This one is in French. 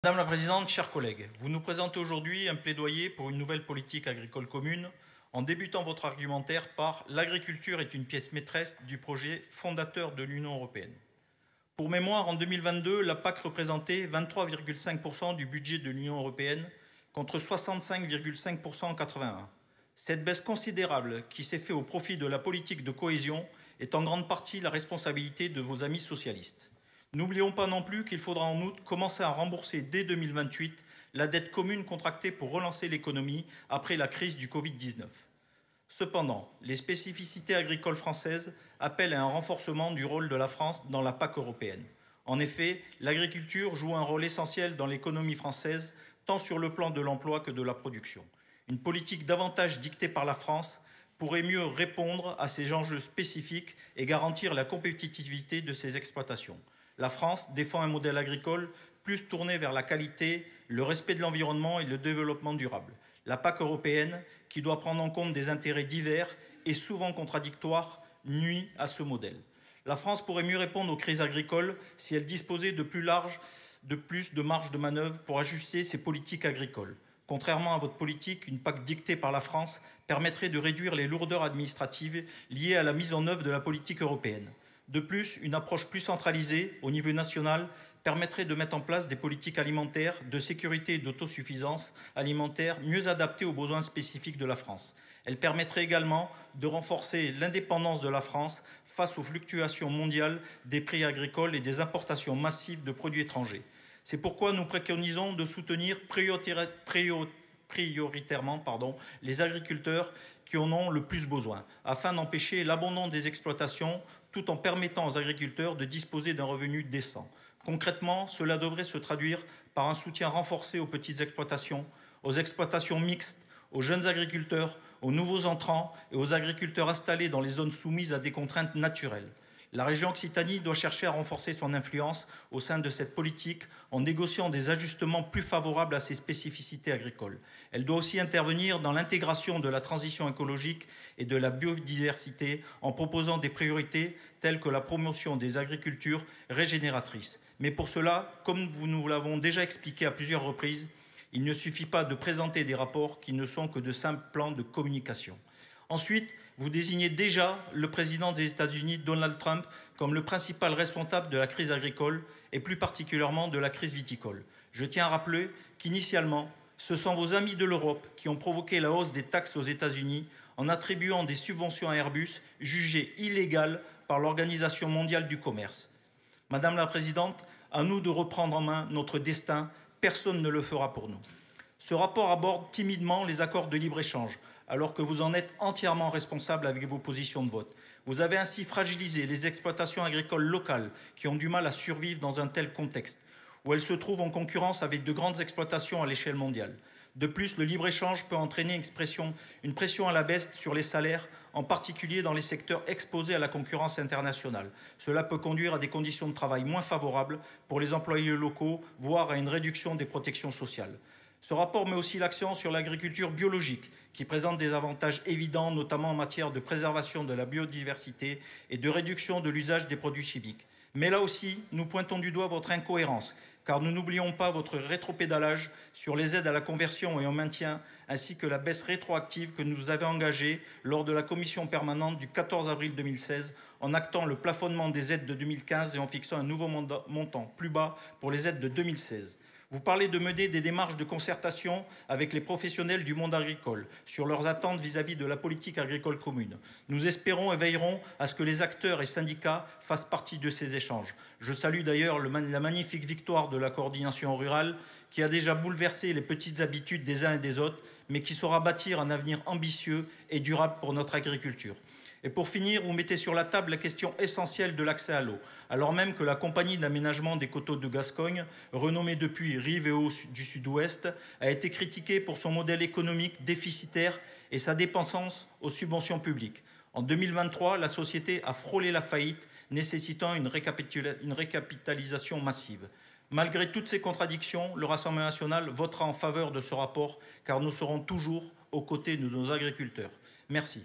Madame la Présidente, chers collègues, vous nous présentez aujourd'hui un plaidoyer pour une nouvelle politique agricole commune en débutant votre argumentaire par « l'agriculture est une pièce maîtresse du projet fondateur de l'Union européenne ». Pour mémoire, en 2022, la PAC représentait 23,5% du budget de l'Union européenne contre 65,5% en 1981. Cette baisse considérable qui s'est faite au profit de la politique de cohésion est en grande partie la responsabilité de vos amis socialistes. N'oublions pas non plus qu'il faudra en outre commencer à rembourser dès 2028 la dette commune contractée pour relancer l'économie après la crise du Covid-19. Cependant, les spécificités agricoles françaises appellent à un renforcement du rôle de la France dans la PAC européenne. En effet, l'agriculture joue un rôle essentiel dans l'économie française, tant sur le plan de l'emploi que de la production. Une politique davantage dictée par la France pourrait mieux répondre à ces enjeux spécifiques et garantir la compétitivité de ses exploitations. La France défend un modèle agricole plus tourné vers la qualité, le respect de l'environnement et le développement durable. La PAC européenne, qui doit prendre en compte des intérêts divers et souvent contradictoires, nuit à ce modèle. La France pourrait mieux répondre aux crises agricoles si elle disposait de plus de marge de manœuvre pour ajuster ses politiques agricoles. Contrairement à votre politique, une PAC dictée par la France permettrait de réduire les lourdeurs administratives liées à la mise en œuvre de la politique européenne. De plus, une approche plus centralisée au niveau national permettrait de mettre en place des politiques alimentaires, de sécurité et d'autosuffisance alimentaire mieux adaptées aux besoins spécifiques de la France. Elle permettrait également de renforcer l'indépendance de la France face aux fluctuations mondiales des prix agricoles et des importations massives de produits étrangers. C'est pourquoi nous préconisons de soutenir prioritairement les agriculteurs qui en ont le plus besoin, afin d'empêcher l'abandon des exploitations tout en permettant aux agriculteurs de disposer d'un revenu décent. Concrètement, cela devrait se traduire par un soutien renforcé aux petites exploitations, aux exploitations mixtes, aux jeunes agriculteurs, aux nouveaux entrants et aux agriculteurs installés dans les zones soumises à des contraintes naturelles. La région Occitanie doit chercher à renforcer son influence au sein de cette politique en négociant des ajustements plus favorables à ses spécificités agricoles. Elle doit aussi intervenir dans l'intégration de la transition écologique et de la biodiversité en proposant des priorités telles que la promotion des agricultures régénératrices. Mais pour cela, comme nous l'avons déjà expliqué à plusieurs reprises, il ne suffit pas de présenter des rapports qui ne sont que de simples plans de communication. Ensuite, vous désignez déjà le président des États-Unis, Donald Trump, comme le principal responsable de la crise agricole et plus particulièrement de la crise viticole. Je tiens à rappeler qu'initialement, ce sont vos amis de l'Europe qui ont provoqué la hausse des taxes aux États-Unis en attribuant des subventions à Airbus jugées illégales par l'Organisation mondiale du commerce. Madame la Présidente, à nous de reprendre en main notre destin. Personne ne le fera pour nous. Ce rapport aborde timidement les accords de libre-échange, alors que vous en êtes entièrement responsable avec vos positions de vote. Vous avez ainsi fragilisé les exploitations agricoles locales qui ont du mal à survivre dans un tel contexte, où elles se trouvent en concurrence avec de grandes exploitations à l'échelle mondiale. De plus, le libre-échange peut entraîner une pression à la baisse sur les salaires, en particulier dans les secteurs exposés à la concurrence internationale. Cela peut conduire à des conditions de travail moins favorables pour les employés locaux, voire à une réduction des protections sociales. Ce rapport met aussi l'accent sur l'agriculture biologique, qui présente des avantages évidents, notamment en matière de préservation de la biodiversité et de réduction de l'usage des produits chimiques. Mais là aussi, nous pointons du doigt votre incohérence, car nous n'oublions pas votre rétropédalage sur les aides à la conversion et au maintien, ainsi que la baisse rétroactive que nous avez engagée lors de la commission permanente du 14 avril 2016, en actant le plafonnement des aides de 2015 et en fixant un nouveau montant plus bas pour les aides de 2016. Vous parlez de mener des démarches de concertation avec les professionnels du monde agricole sur leurs attentes vis-à-vis de la politique agricole commune. Nous espérons et veillerons à ce que les acteurs et syndicats fassent partie de ces échanges. Je salue d'ailleurs la magnifique victoire de la coordination rurale qui a déjà bouleversé les petites habitudes des uns et des autres, mais qui saura bâtir un avenir ambitieux et durable pour notre agriculture. Et pour finir, vous mettez sur la table la question essentielle de l'accès à l'eau, alors même que la compagnie d'aménagement des coteaux de Gascogne, renommée depuis Rive et Eau du Sud-Ouest, a été critiquée pour son modèle économique déficitaire et sa dépendance aux subventions publiques. En 2023, la société a frôlé la faillite, nécessitant une récapitalisation massive. Malgré toutes ces contradictions, le Rassemblement national votera en faveur de ce rapport, car nous serons toujours aux côtés de nos agriculteurs. Merci.